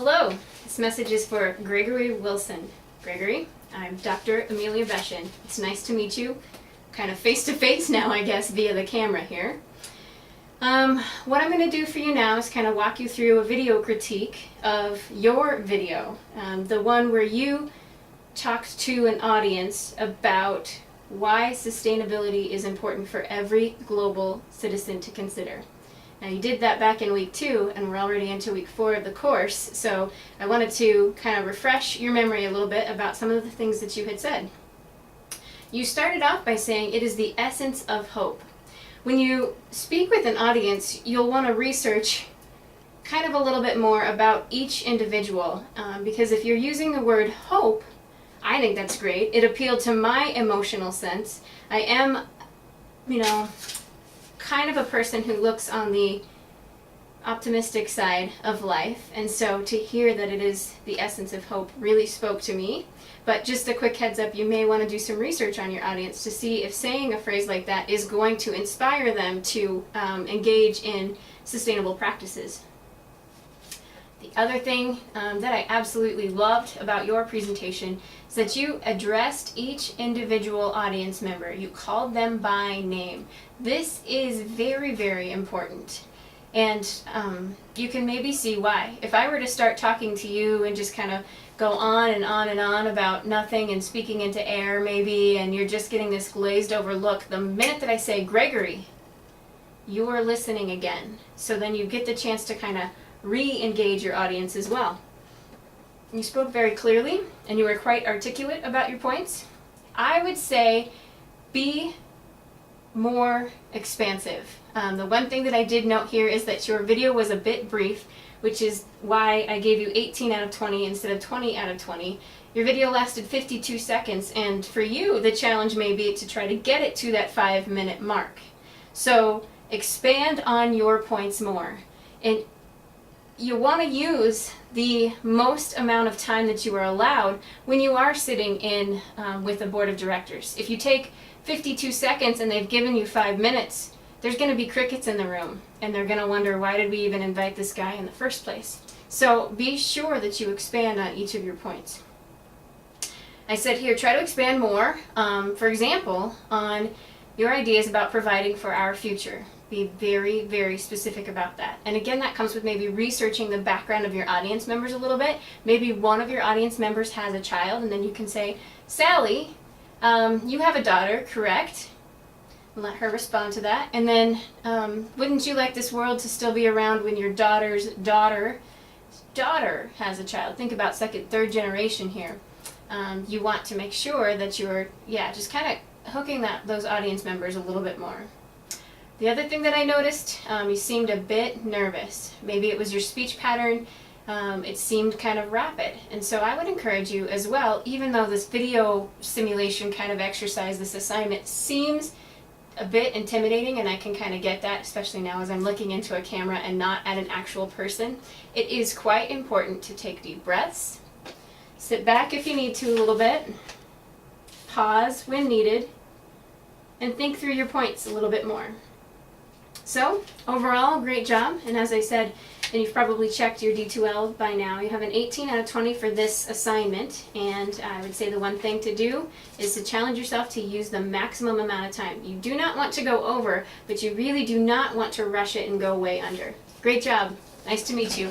Hello, this message is for Gregory Wilson. Gregory, I'm Dr. Amelia Beshin. It's nice to meet you, kind of face to face now, I guess, via the camera here. What I'm going to do for you now is kind of walk you through a video critique of your video, the one where you talked to an audience about why sustainability is important for every global citizen to consider. Now, you did that back in week 2, and we're already into week 4 of the course, so I wanted to kind of refresh your memory a little bit about some of the things that you had said. You started off by saying it is the essence of hope. When you speak with an audience, you'll want to research kind of a little bit more about each individual, because if you're using the word hope, I think that's great. It appealed to my emotional sense. I am, kind of a person who looks on the optimistic side of life, and so to hear that it is the essence of hope really spoke to me. But just a quick heads up, you may want to do some research on your audience to see if saying a phrase like that is going to inspire them to engage in sustainable practices. The other thing that I absolutely loved about your presentation is that you addressed each individual audience member. You called them by name. This is very, very important. And you can maybe see why. If I were to start talking to you and just kind of go on and on and on about nothing and speaking into air maybe, and you're just getting this glazed over look, the minute that I say, Gregory, you are listening again. So then you get the chance to kind of re-engage your audience as well. You spoke very clearly and you were quite articulate about your points. I would say be more expansive. The one thing that I did note here is that your video was a bit brief, which is why I gave you 18 out of 20 instead of 20 out of 20. Your video lasted 52 seconds, and for you, the challenge may be to try to get it to that 5-minute mark. So expand on your points more. And you want to use the most amount of time that you are allowed when you are sitting in with a board of directors. If you take 52 seconds and they've given you 5 minutes, there's going to be crickets in the room, and they're going to wonder, why did we even invite this guy in the first place? So be sure that you expand on each of your points. I said here, try to expand more, for example, on your ideas about providing for our future. Be very, very specific about that. And again, that comes with maybe researching the background of your audience members a little bit. Maybe one of your audience members has a child, and then you can say, Sally, you have a daughter, correct? And let her respond to that. And then, wouldn't you like this world to still be around when your daughter's daughter has a child? Think about second, third generation here. You want to make sure that you're, just kind of hooking those audience members a little bit more. The other thing that I noticed, you seemed a bit nervous. Maybe it was your speech pattern. It seemed kind of rapid. And so I would encourage you as well, even though this video simulation kind of exercise, this assignment seems a bit intimidating, and I can kind of get that, especially now as I'm looking into a camera and not at an actual person, it is quite important to take deep breaths, sit back if you need to a little bit, pause when needed, and think through your points a little bit more. So, overall, great job, and as I said, and you've probably checked your D2L by now, you have an 18 out of 20 for this assignment, and I would say the one thing to do is to challenge yourself to use the maximum amount of time. You do not want to go over, but you really do not want to rush it and go way under. Great job. Nice to meet you.